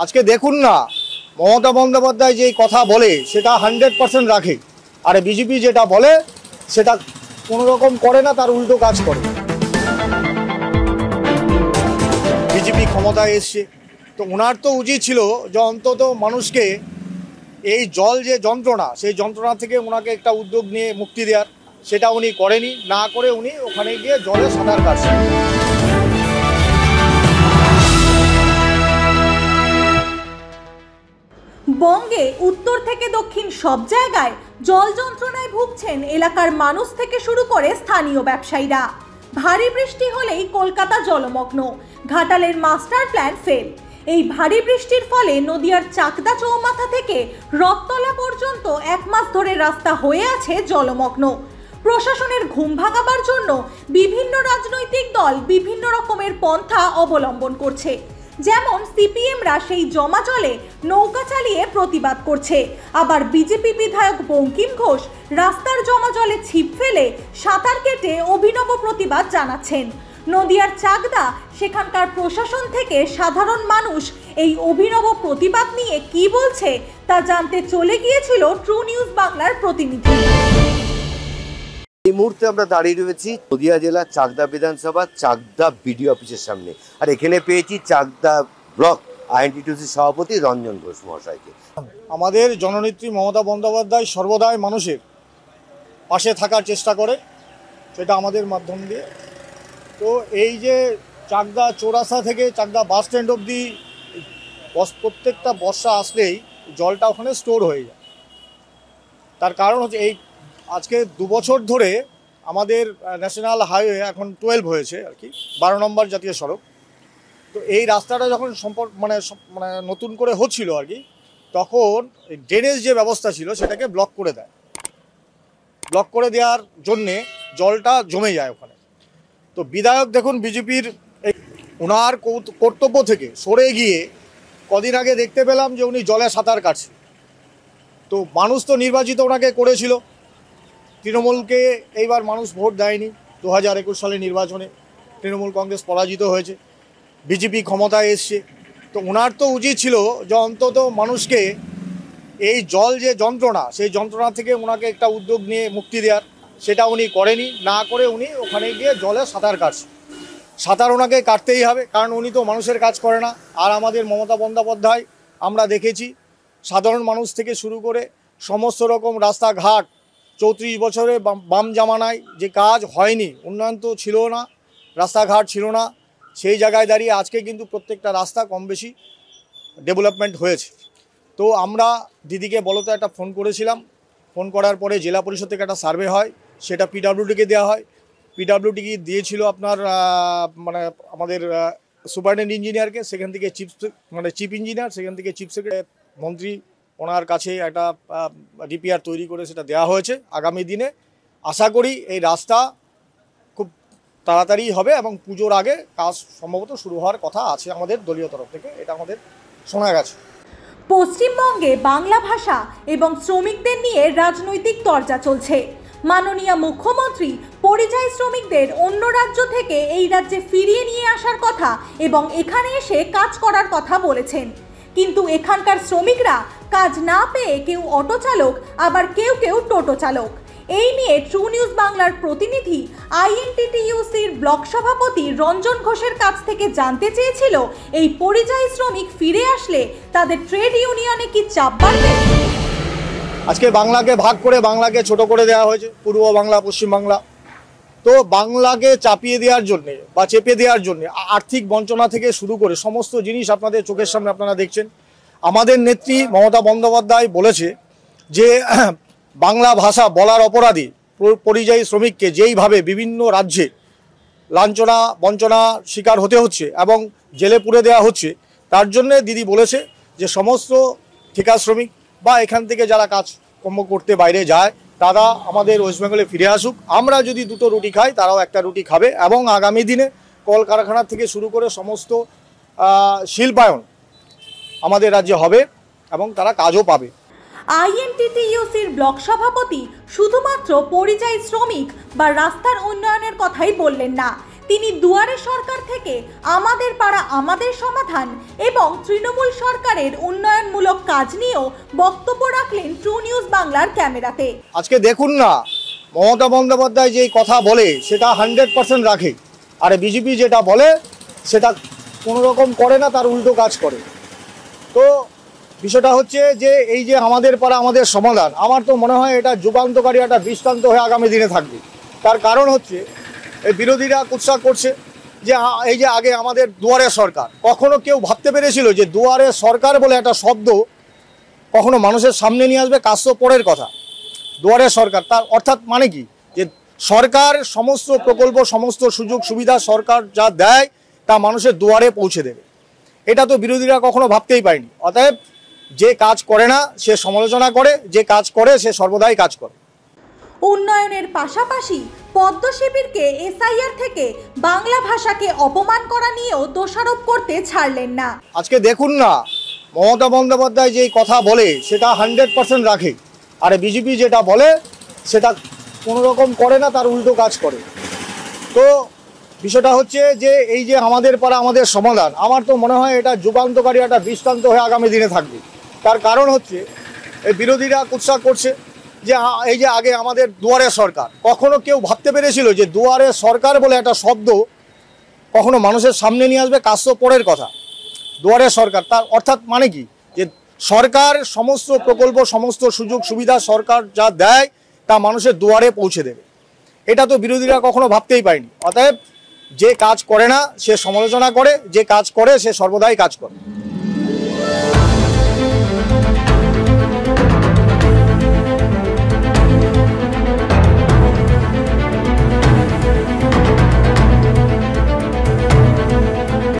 আজকে দেখুন না, মমতা বন্দ্যোপাধ্যায় যে কথা বলে সেটা 100% রাখে, আর বিজেপি যেটা বলে সেটা কোনো রকম করে না, তার উল্টো কাজ করে। বিজেপি ক্ষমতায় এসছে, তো ওনার তো উচিত ছিল যে অন্তত মানুষকে এই জল যে যন্ত্রণা, সেই যন্ত্রণা থেকে ওনাকে একটা উদ্যোগ নিয়ে মুক্তি দেওয়ার, সেটা উনি করেনি। না করে উনি ওখানে গিয়ে জলে সাঁতার কাটছেন। বঙ্গে উত্তর থেকে দক্ষিণ সব জায়গায় জল যন্ত্রণায় ভুগছেন এলাকার মানুষ থেকে শুরু করে স্থানীয় ব্যবসায়ীরা। ভারী বৃষ্টি হলেই কলকাতা জলমগ্ন, ঘাটালের মাস্টার প্ল্যান ফেল। এই ভারী বৃষ্টির ফলে নদিয়ার চাকদা চৌমাথা থেকে রথতলা পর্যন্ত 1 মাস ধরে রাস্তা হয়ে আছে জলমগ্ন। প্রশাসনের ঘুম ভাঙাবার জন্য বিভিন্ন রাজনৈতিক দল বিভিন্ন রকমের পন্থা অবলম্বন করছে। যেমন সিপিএমরা সেই জমা জলে নৌকা চালিয়ে প্রতিবাদ করছে, আবার বিজেপি বিধায়ক বঙ্কিম ঘোষ রাস্তার জমা জলে ছিপ ফেলে সাঁতার কেটে অভিনব প্রতিবাদ জানাচ্ছেন। নদিয়ার চাকদা, সেখানকার প্রশাসন থেকে সাধারণ মানুষ এই অভিনব প্রতিবাদ নিয়ে কি বলছে তা জানতে চলে গিয়েছিল ট্রু নিউজ বাংলার প্রতিনিধি। এই মুহূর্তে আমরা দাঁড়িয়ে রয়েছি নদিয়া জেলার চাকদা বিধানসভা চাকদা বিডিও অফিসের সামনে, আর এখানে পেয়েছি চাকদা ব্লক আইএনটিটিউসি সভাপতি রঞ্জন ঘোষ মহাশয়কে। আমাদের জননেত্রী মমতা বন্দ্যোপাধ্যায় সর্বদাই মানুষের পাশে থাকার চেষ্টা করে, সেটা আমাদের মাধ্যম দিয়ে। তো এই যে চাকদা চৌরাস্তা থেকে চাকদা বাস স্ট্যান্ড অবধি প্রত্যেকটা বর্ষা আসলেই জলটা ওখানে স্টোর হয়ে যায়। তার কারণ হচ্ছে এই আজকে 2 বছর ধরে আমাদের ন্যাশনাল হাইওয়ে এখন 12 হয়েছে আর কি, 12 নম্বর জাতীয় সড়ক। তো এই রাস্তাটা যখন মানে নতুন করে হচ্ছিল আর কি, তখন ড্রেনেজ যে ব্যবস্থা ছিল সেটাকে ব্লক করে দেয়। ব্লক করে দেওয়ার জন্যে জলটা জমে যায় ওখানে। তো বিধায়ক দেখুন বিজেপির ওনার কর্তব্য থেকে সরে গিয়ে কদিন আগে দেখতে পেলাম যে উনি জলে সাঁতার কাটছে। তো মানুষ তো নির্বাচিত ওনাকে করেছিল, তৃণমূলকে এইবার মানুষ ভোট দেয়নি। 2021 সালের নির্বাচনে তৃণমূল কংগ্রেস পরাজিত হয়েছে, বিজেপি ক্ষমতায় এসছে। তো ওনার তো উচিত ছিল যে অন্তত মানুষকে এই জল যে যন্ত্রণা, সেই যন্ত্রণা থেকে ওনাকে একটা উদ্যোগ নিয়ে মুক্তি দেওয়ার, সেটা উনি করেনি। না করে উনি ওখানে গিয়ে জলে সাঁতার কাটছে। সাঁতার ওনাকে কাটতেই হবে, কারণ উনি তো মানুষের কাজ করে না। আর আমাদের মমতা বন্দ্যোপাধ্যায় আমরা দেখেছি সাধারণ মানুষ থেকে শুরু করে সমস্ত রকম রাস্তাঘাট 34 বছরে বাম জামানায় যে কাজ হয়নি, উন্নয়ন তো ছিল না, রাস্তাঘাট ছিল না, সেই জায়গায় দাঁড়িয়ে আজকে কিন্তু প্রত্যেকটা রাস্তা কম বেশি ডেভেলপমেন্ট হয়েছে। তো আমরা দিদিকে বলতে একটা ফোন করেছিলাম, ফোন করার পরে জেলা পরিষদ থেকে একটা সার্ভে হয়, সেটা পিডব্লিউডিকে দেওয়া হয়। পিডব্লিউডি দিয়েছিল আপনার মানে আমাদের সুপারিনটেন্ডেন্ট ইঞ্জিনিয়ারকে, সেখান থেকে চিফ ইঞ্জিনিয়ার, সেখান থেকে চিফ সেক্রেটারি মন্ত্রী ওনার কাছে একটা ডিপিআর তৈরি করে সেটা দেওয়া হয়েছে। আগামী দিনে আশা করি এই রাস্তা খুব তাড়াতাড়ি হবে এবং পুজোর আগে কাজ সম্ভবত শুরু হওয়ার কথা আছে আমাদের দলীয় তরফ থেকে, এটা আমাদের শোনা গেছে। পশ্চিমবঙ্গে বাংলা ভাষা এবং শ্রমিকদের নিয়ে রাজনৈতিক চর্চা চলছে। মাননীয় মুখ্যমন্ত্রী পরিযায়ী শ্রমিকদের অন্য রাজ্য থেকে এই রাজ্যে ফিরিয়ে নিয়ে আসার কথা এবং এখানে এসে কাজ করার কথা বলেছেন। কিন্তু এখানকার শ্রমিকরা কাজ না পেয়ে কেউ অটো চালক, আবার কেউ কেউ টোটো চালক। এই নিয়ে ট্রু নিউজ বাংলার প্রতিনিধি আইএনটিটিইউসির ব্লক সভাপতি রঞ্জন ঘোষের কাছ থেকে জানতে চেয়েছিল, এই পরিযায়ী শ্রমিক ফিরে আসলে তাদের ট্রেড ইউনিয়নে কি চাপ বাড়বে? আজকে বাংলাকে ভাগ করে বাংলাকে ছোট করে দেওয়া হয়েছে, পূর্ব বাংলা পশ্চিম বাংলা। তো বাংলাকে চাপিয়ে দেওয়ার জন্যে বা চেপে দেওয়ার জন্যে আর্থিক বঞ্চনা থেকে শুরু করে সমস্ত জিনিস আপনাদের চোখের সামনে আপনারা দেখছেন। আমাদের নেত্রী মমতা বন্দ্যোপাধ্যায় বলেছে যে বাংলা ভাষা বলার অপরাধী পরিযায়ী শ্রমিককে যেইভাবে বিভিন্ন রাজ্যে লাঞ্ছনা বঞ্চনা শিকার হতে হচ্ছে এবং জেলে পুরে দেওয়া হচ্ছে, তার জন্যে দিদি বলেছে যে সমস্ত ঠিকা শ্রমিক বা এখান থেকে যারা কাজকর্ম করতে বাইরে যায় তারা আমাদের ওয়েস্ট বেঙ্গলে ফিরে আসুক। আমরা যদি 2টো রুটি খাই, তারাও 1টা রুটি খাবে এবং আগামী দিনে কলকারখানা থেকে শুরু করে সমস্ত শিল্পায়ন আমাদের রাজ্যে হবে এবং তারা কাজও পাবে। আইএনটিটিইউসির ব্লক সভাপতি শুধুমাত্র পরিযায়ী শ্রমিক বা রাস্তার উন্নয়নের কথাই বললেন না, তিনি দুয়ারে সরকার থেকে আমাদের পাড়া আমাদের সমাধান এবং তৃণমূল সরকারের উন্নয়নমূলক কাজ নিয়েও বক্তব্য রাখলেন ট্রু নিউজ বাংলার ক্যামেরাতে। আজকে দেখুন না, মমতা বন্দ্যোপাধ্যায় যে কথা বলে সেটা 100% রাখে, আর বিজেপি যেটা বলে সেটা কোনো রকম করে না, তার উল্টো কাজ করে। তো বিষয়টা হচ্ছে যে এই যে আমাদের পাড়া আমাদের সমাধান, আমার তো মনে হয় এটা যুগান্তকারী একটা দৃষ্টান্ত হয়ে আগামী দিনে থাকবে। তার কারণ হচ্ছে এই বিরোধীরা কুৎসা করছে যে এই যে আগে আমাদের দুয়ারে সরকার, কখনো কেউ ভাবতে পেরেছিল যে দুয়ারে সরকার বলে একটা শব্দ কখনো মানুষের সামনে নিয়ে আসবে? কাজ তো পরের কথা। দুয়ারে সরকার তার অর্থাৎ মানে কি, যে সরকার সমস্ত প্রকল্প সমস্ত সুযোগ সুবিধা সরকার যা দেয় তা মানুষের দুয়ারে পৌঁছে দেবে। এটা তো বিরোধীরা কখনো ভাবতেই পারেনি। অতএব যে কাজ করে না সে সমালোচনা করে, যে কাজ করে সে সর্বদাই কাজ করে। উন্নয়নের পাশাপাশি পদ্ম শিবিরকে এসআইআর থেকে বাংলা ভাষাকে অপমান করা নিয়েও দোষারোপ করতে ছাড়লেন না। আজকে দেখুন না, মমতা বন্দ্যোপাধ্যায় যে কথা বলে সেটা 100% রাখে, আর বিজেপি যেটা বলে সেটা কোনো রকম করে না, তার উল্টো কাজ করে। তো বিষয়টা হচ্ছে যে এই যে আমাদের পাড়া আমাদের সমাধান, আমার তো মনে হয় এটা যুগান্তকারী একটা দৃষ্টান্ত হয়ে আগামী দিনে থাকবে। তার কারণ হচ্ছে এই বিরোধীরা কুৎসা করছে যে এই যে আগে আমাদের দুয়ারে সরকার, কখনো কেউ ভাবতে পেরেছিল যে দুয়ারে সরকার বলে একটা শব্দ কখনো মানুষের সামনে নিয়ে আসবে? কাজ তো পরের কথা। দুয়ারে সরকার তার অর্থাৎ মানে কি, যে সরকার সমস্ত প্রকল্প সমস্ত সুযোগ সুবিধা সরকার যা দেয় তা মানুষের দুয়ারে পৌঁছে দেবে। এটা তো বিরোধীরা কখনো ভাবতেই পারেনি। অতএব যে কাজ করে না সে সমালোচনা করে, যে কাজ করে সে সর্বদাই কাজ করে।